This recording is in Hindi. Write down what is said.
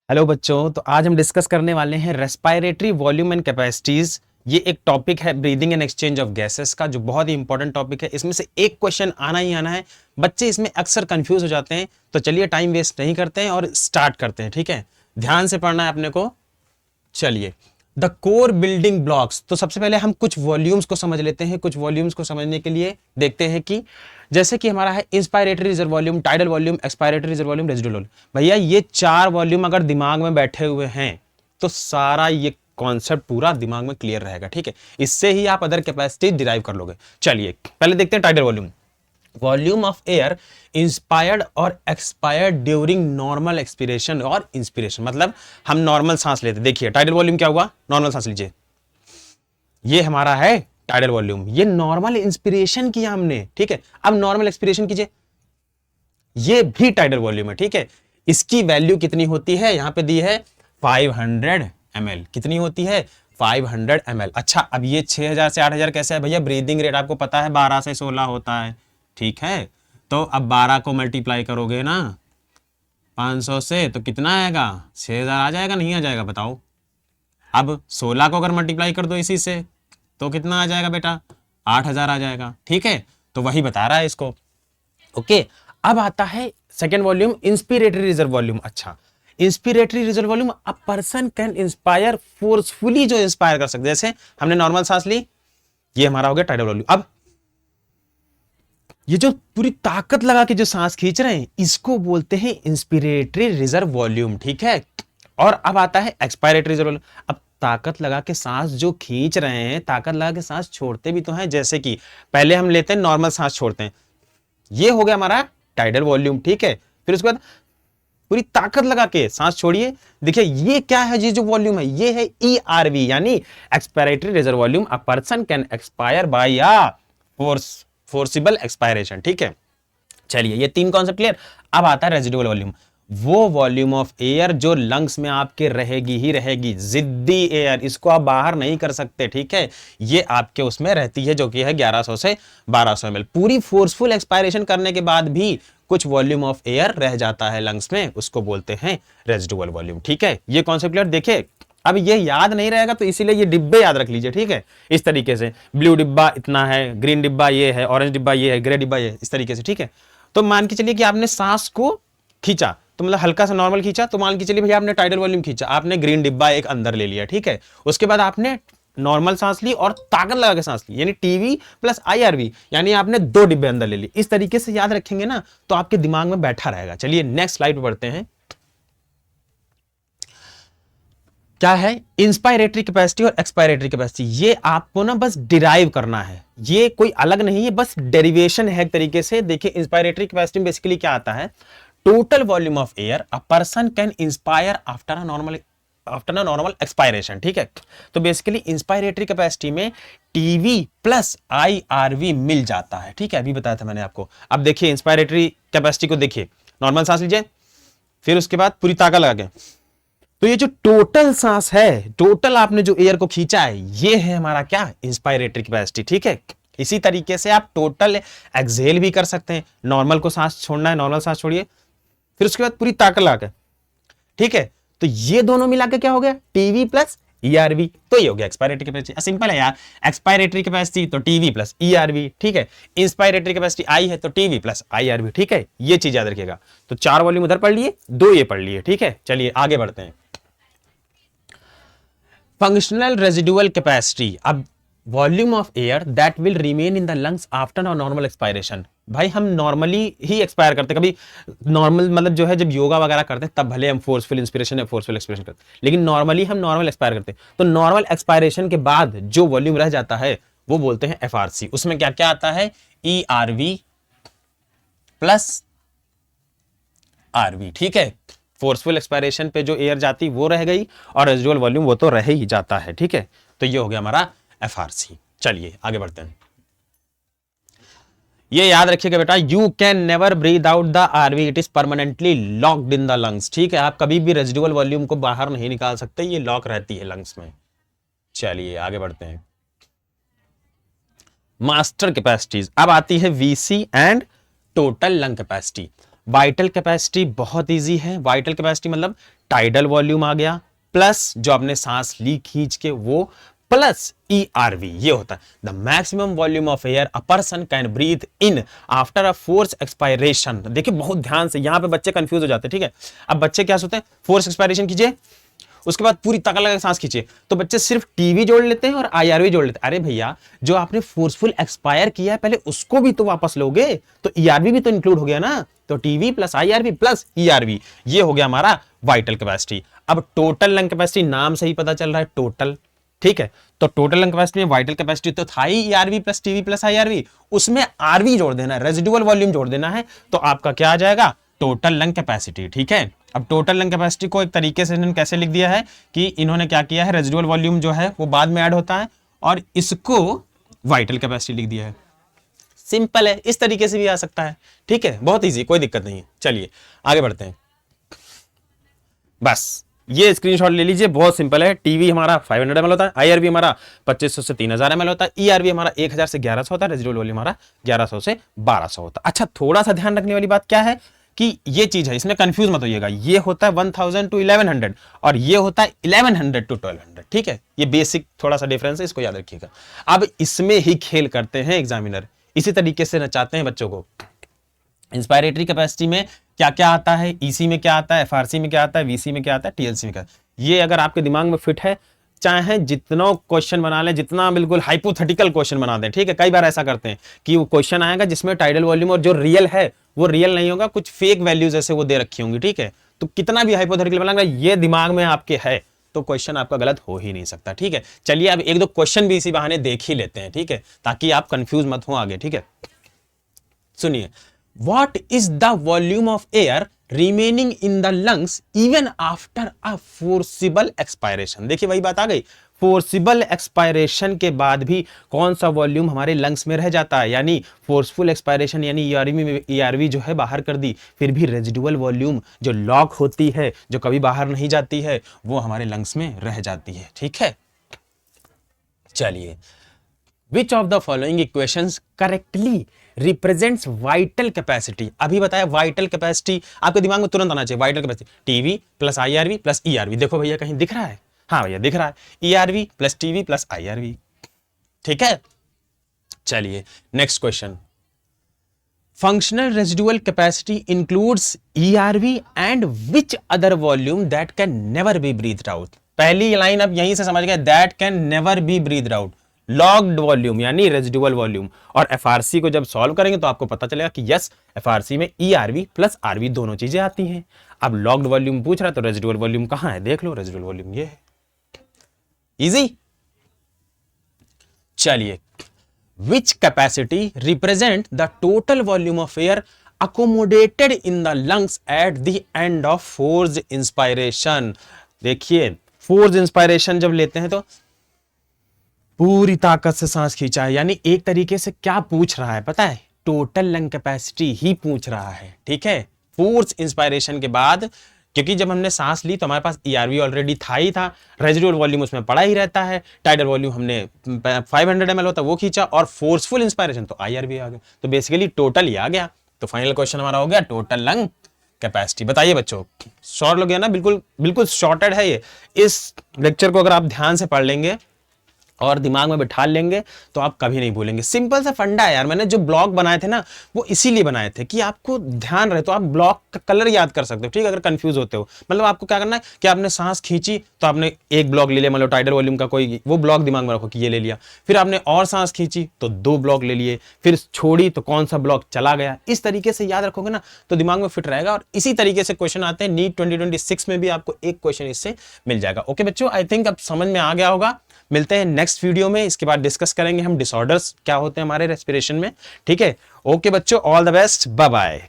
हेलो बच्चों, तो आज हम डिस्कस करने वाले हैं रेस्पिरेटरी वॉल्यूम एंड कैपेसिटीज। ये एक टॉपिक है breathing and exchange of gases का, जो बहुत ही इंपॉर्टेंट टॉपिक है। इसमें से एक क्वेश्चन आना ही आना है। बच्चे इसमें अक्सर कंफ्यूज हो जाते हैं, तो चलिए टाइम वेस्ट नहीं करते हैं और स्टार्ट करते हैं। ठीक है, ध्यान से पढ़ना है अपने को। चलिए, द कोर बिल्डिंग ब्लॉक्स। तो सबसे पहले हम कुछ वॉल्यूम्स को समझ लेते हैं। कुछ वॉल्यूम्स को समझने के लिए देखते हैं कि जैसे कि हमारा है inspiratory reserve volume, tidal volume, expiratory reserve volume, residual volume. भैया ये चार वॉल्यूम अगर दिमाग में बैठे हुए हैं तो सारा ये कॉन्सेप्ट पूरा दिमाग में क्लियर रहेगा। ठीक है, इससे ही आप अदर कैपेसिटी डिराइव कर लोगे। चलिए पहले देखते हैं tidal volume. Volume of air inspired और एक्सपायर्ड ड्यूरिंग नॉर्मल एक्सपिरेशन और इंस्पिरेशन। मतलब हम नॉर्मल सांस लेते, देखिए टाइडल वॉल्यूम क्या हुआ, नॉर्मल सांस लीजिए, ये हमारा है टाइडल वॉल्यूम। ये नॉर्मल इंस्पिरेशन किया हमने, ठीक है। अब नॉर्मल एक्सपिरेशन कीजिए, ये भी टाइडल वॉल्यूम है। ठीक है, इसकी वैल्यू कितनी होती है, यहां पे दी है 500 ml। कितनी होती है, 500 ml। अच्छा, अब ये 6000 से 8000 कैसे है भैया? ब्रीदिंग रेट आपको पता है 12 से 16 होता है। ठीक है, तो अब 12 को मल्टीप्लाई करोगे ना 500 से तो कितना आएगा, 6000 आ जाएगा, नहीं आ जाएगा बताओ? अब 16 को अगर मल्टीप्लाई कर दो इसी से तो कितना आ जाएगा बेटा, 8000 आ जाएगा। ठीक है, तो वही बता रहा है इसको। ओके, अब आता है second volume, inspiratory reserve volume. अच्छा, inspiratory reserve volume, a person can inspire forcefully, जो इंस्पायर कर सकते, जैसे हमने नॉर्मल सांस ली, ये हमारा हो गया टाइडल वॉल्यूम। अब ये जो पूरी ताकत लगा के जो सांस खींच रहे हैं, इसको बोलते हैं इंस्पिरेटरी रिजर्व वॉल्यूम। ठीक है, और अब आता है एक्सपायरेटरी रिजर्व वॉल्यूम। अब ताकत लगा के सांस जो खींच रहे हैं, ताकत लगा के सांस छोड़ते भी तो हैं। जैसे कि पहले हम लेते हैं नॉर्मल सांस छोड़ते हैं, ये हो गया हमारा टाइडल वॉल्यूम। ठीक है, फिर उसके बाद पूरी ताकत लगा के सांस छोड़िए, देखिए ये क्या है, ये जो वॉल्यूम है ये है ERV, यानी expiratory reserve volume. A person can expire by forcible expiration. ठीक है, चलिए ये तीन कॉन्सेप्ट क्लियर। अब आता है रेजिडुअल वॉल्यूम, वो वॉल्यूम ऑफ एयर जो लंग्स में आपके रहेगी ही रहेगी, जिद्दी एयर, इसको आप बाहर नहीं कर सकते। ठीक है, ये आपके उसमें रहती है, जो कि है 1100 से 1200 ml। पूरी फोर्सफुल एक्सपायरेशन करने के बाद भी कुछ वॉल्यूम ऑफ एयर रह जाता है लंग्स में, उसको बोलते हैं रेजिडुअल वॉल्यूम। ठीक है, ये कॉन्सेप्ट क्लियर। देखिए अब ये याद नहीं रहेगा तो इसीलिए ये डिब्बे याद रख लीजिए। ठीक है, इस तरीके से ब्लू डिब्बा इतना है, ग्रीन डिब्बा ये है, ऑरेंज डिब्बा ये है, ग्रे डिब्बा ये है, इस तरीके से। ठीक है, तो मान के चलिए कि आपने सांस को खींचा, तो मतलब हल्का सा नॉर्मल खींचा, तो मान के चलिए भैया आपने टाइडल वॉल्यूम खींचा, आपने ग्रीन डिब्बा एक अंदर ले लिया। ठीक है, उसके बाद आपने नॉर्मल सांस ली और ताकत लगा के सांस ली, यानी टीवी प्लस IRV, यानी आपने 2 डिब्बे अंदर ले ली। इस तरीके से याद रखेंगे ना तो आपके दिमाग में बैठा रहेगा। चलिए नेक्स्ट स्लाइड पर बढ़ते हैं। क्या है इंस्पायरेटरी कैपेसिटी और एक्सपायरेटरी कैपेसिटी, ये आपको ना बस डिराइव करना है, ये कोई अलग नहीं है, बस डेरिवेशन है एक तरीके से। देखिए इंस्पायरेटरी कैपेसिटी में बेसिकली क्या आता है, total volume of air a person can inspire after a normal expiration. ठीक है, तो बेसिकली इंस्पायरेटरी कैपेसिटी में टीवी प्लस IRV मिल जाता है। ठीक है, अभी बताया था मैंने आपको। अब देखिए इंस्पायरेटरी कैपेसिटी को देखिए, नॉर्मल सांस लीजिए, फिर उसके बाद पूरी ताकत लगा के, तो ये जो टोटल सांस है, टोटल आपने जो एयर को खींचा है, ये है हमारा क्या, इंस्पायरेटरी कैपेसिटी। ठीक है, इसी तरीके से आप टोटल एक्सहेल भी कर सकते हैं। नॉर्मल को सांस छोड़ना है, नॉर्मल सांस छोड़िए, फिर उसके बाद पूरी ताकत लगा। ठीक है, तो ये दोनों मिला के क्या हो गया, टीवी प्लस ERV, तो ये हो गया एक्सपायरेटरी कैपेसिटी। सिंपल है यार, एक्सपायरेटरी कैपेसिटी तो टीवी प्लस ERV। ठीक है, इंस्पायरेटरी कैपेसिटी आई है तो टीवी प्लस IRV। ठीक है, ये चीज याद रखिएगा। तो 4 वॉल्यूम उधर पढ़ लिए, 2 ये पढ़ लिए। ठीक है, चलिए आगे बढ़ते हैं। फंक्शनल रेजिडुअल कैपेसिटी, अब volume of air that will remain in the lungs after normal expiration. भाई हम नॉर्मली ही एक्सपायर करते हैं, कभी नॉर्मल मतलब जो है जब योगा वगैरह करते हैं तब भले हम फोर्सफुल इंस्पिरेशन या फोर्सफुल एक्सपिरेशन करते हैं, लेकिन नॉर्मली हम नॉर्मल एक्सपायर करते हैं। तो नॉर्मल एक्सपायरेशन के बाद जो वॉल्यूम रह जाता है वो बोलते हैं FRC। उसमें क्या क्या आता है, ERV प्लस RV। ठीक है, फोर्सफुल एक्सपायरेशन पे जो एयर जाती वो रह गई, और रेजिडुअल वॉल्यूम वो तो रह ही जाता है। ठीक है, तो ये हो गया हमारा FRC। चलिए आगे बढ़ते हैं। ये याद रखिएगा बेटा, you can never breathe out the RV, it is permanently locked in the lungs. ठीक है, आप कभी भी रेजिडुअल वॉल्यूम को बाहर नहीं निकाल सकते, ये लॉक रहती है लंग्स में। चलिए आगे बढ़ते हैं। मास्टर कैपेसिटीज, अब आती है VC and total lung capacity. Vital capacity बहुत इजी है। वाइटल कैपेसिटी मतलब टाइडल वॉल्यूम आ गया, प्लस जो आपने सांस ली खींच के वो, प्लस ERV, ये होता है the maximum volume of air a person can breathe in after a force expiration. देखिए बहुत ध्यान से, यहां पे बच्चे कंफ्यूज हो जाते हैं, ठीक है। अब बच्चे क्या सोचते हैं, फोर्स एक्सपायरेशन कीजिए, उसके बाद पूरी ताकत लगा सांस खींचिए, तो बच्चे सिर्फ टीवी जोड़ लेते हैं और IRV जोड़ लेते हैं। अरे भैया, जो आपने फोर्सफुल एक्सपायर किया है पहले उसको भी तो वापस लोगे, तो ERV भी तो इंक्लूड हो गया ना। तो TV plus IRV plus ERV, ये हो गया हमारा वाइटल कैपेसिटी। अब टोटल लंग कैपेसिटी, नाम से ही पता चल रहा है टोटल, ठीक है। तो टोटल लंग कैपेसिटी में वाइटल कैपेसिटी तो था ही ERV plus TV plus IRV, उसमें RV जोड़ देना है, रेजिडुअल वॉल्यूम जोड़ देना है, तो आपका क्या आ जाएगा, टोटल लंग कैपेसिटी, ठीक है। अब टोटल लंग कैपेसिटी को एक तरीके से इन्होंने कैसे लिख दिया है कि इन्होंने क्या किया है, रेजिडुअल वॉल्यूम जो है वो बाद में ऐड होता है और इसको वाइटल कैपेसिटी लिख दिया है। सिंपल है, इस तरीके से भी आ सकता है, ठीक है, बहुत इजी, कोई दिक्कत नहीं है। चलिए आगे बढ़ते हैं, बस ये स्क्रीनशॉट ले लीजिए, बहुत सिंपल है। टीवी हमारा 500 ml होता है, IRV हमारा 2500 से 3000 ml होता है, ERV हमारा 1000 से 1100 होता है, रेजिडुअल वॉल्यूम हमारा 1100 से 1200 होता है। अच्छा, थोड़ा सा ध्यान रखने वाली बात क्या है कि ये चीज है, इसमें कंफ्यूज मत होइएगा, ये होता है 1000 टू 1100 और ये होता है 1100 टू 1200, ठीक है। ये बेसिक थोड़ा सा डिफरेंस है, इसको याद रखिएगा। अब इसमें ही खेल करते हैं एग्जामिनर, इसी तरीके से नचाते हैं बच्चों को। इंस्पायरेटरी कैपेसिटी में क्या क्या आता है, EC में क्या आता है, FRC में क्या आता है, VC में क्या आता है, TLC में क्या आता है, ये अगर आपके दिमाग में फिट है, चाहे जितना क्वेश्चन बना लें, जितना बिल्कुल हाइपोथेटिकल क्वेश्चन बना दें, ठीक है। कई बार ऐसा करते हैं कि वो क्वेश्चन आएगा जिसमें टाइडल वॉल्यूम और जो रियल है वो रियल नहीं होगा, कुछ फेक वैल्यूज ऐसे वो दे रखी होंगी, ठीक है। तो कितना भी हाइपोथेटिकल बनाएगा, ये दिमाग में आपके है तो क्वेश्चन आपका गलत हो ही नहीं सकता, ठीक है। चलिए अब एक दो क्वेश्चन भी इसी बहाने देख ही लेते हैं, ठीक है, ताकि आप कंफ्यूज मत हो आगे, ठीक है। सुनिए, what is the volume of air remaining in the lungs even after a forcible expiration। देखिए वही बात आ गई, फोर्सिबल एक्सपायरेशन के बाद भी कौन सा वॉल्यूम हमारे लंग्स में रह जाता है, यानी फोर्सफुल एक्सपायरेशन यानी ERV जो है बाहर कर दी, फिर भी रेजिडुअल वॉल्यूम जो लॉक होती है, जो कभी बाहर नहीं जाती है, वो हमारे लंग्स में रह जाती है, ठीक है। चलिए, Which of the following equations correctly represents vital capacity। अभी बताया वाइटल कैपेसिटी, आपके दिमाग में तुरंत आना चाहिए, vital capacity TV plus IRV plus ERV। देखो भैया कहीं दिख रहा है, हाँ भैया दिख रहा है, ERV plus TV plus IRV, ठीक है। चलिए next question, functional residual capacity includes ERV and which other volume that can never be breathed out. पहली लाइन अब यहीं से समझ गए, that can never be breathed out, logged volume यानी रेजिडुअल वॉल्यूम। और FRC को जब सॉल्व करेंगे तो आपको पता चलेगा कि यस, FRC में ERV प्लस RV दोनों चीजें आती हैं। अब लॉग्ड वॉल्यूम पूछ रहा है तो रेजिडुअल वॉल्यूम कहां है, देख लो, रेजिडुअल वॉल्यूम ये है, इजी। चलिए, which capacity represent the total volume of air accommodated in the lungs at the end of forced inspiration. देखिए फोर्स्ड इंस्पायरेशन जब लेते हैं तो पूरी ताकत से सांस खींचा है, यानी एक तरीके से क्या पूछ रहा है पता है, टोटल लंग कैपेसिटी ही पूछ रहा है, ठीक है। फोर्स इंस्पायरेशन के बाद, क्योंकि जब हमने सांस ली तो हमारे पास ERV ऑलरेडी था ही था, रेजिडुअल वॉल्यूम उसमें पड़ा ही रहता है, टाइडल वॉल्यूम हमने 500 ml होता वो खींचा, और फोर्सफुल इंस्पायरेशन तो IRV आ गया, तो बेसिकली टोटल ही आ गया। तो फाइनल क्वेश्चन हमारा हो गया टोटल लंग कैपेसिटी। बताइए बच्चों, शॉर्ट हो गया ना, बिल्कुल बिल्कुल शॉर्टेड है ये। इस लेक्चर को अगर आप ध्यान से पढ़ लेंगे और दिमाग में बिठा लेंगे तो आप कभी नहीं भूलेंगे। सिंपल सा फंडा है यार, मैंने जो ब्लॉक बनाए थे ना वो इसीलिए बनाए थे कि आपको ध्यान रहे, तो आप ब्लॉक का कलर याद कर सकते हो, ठीक है, अगर कंफ्यूज होते हो। मतलब आपको क्या करना है कि आपने सांस खींची तो आपने एक ब्लॉक ले लिया, मतलब टाइडल वॉल्यूम का कोई वो ब्लॉक दिमाग में रखो कि ये ले लिया, फिर आपने और सांस खींची तो 2 ब्लॉक ले लिए, फिर छोड़ी तो कौन सा ब्लॉक चला गया। इस तरीके से याद रखोगे ना तो दिमाग में फिट रहेगा, और इसी तरीके से क्वेश्चन आते हैं। नीट 2026 में भी आपको एक क्वेश्चन इससे मिल जाएगा। ओके बच्चों, आई थिंक अब समझ में आ गया होगा। मिलते हैं नेक्स्ट वीडियो में, इसके बाद डिस्कस करेंगे हम डिसऑर्डर्स क्या होते हैं हमारे रेस्पिरेशन में, ठीक है। ओके बच्चों, all the best, bye bye.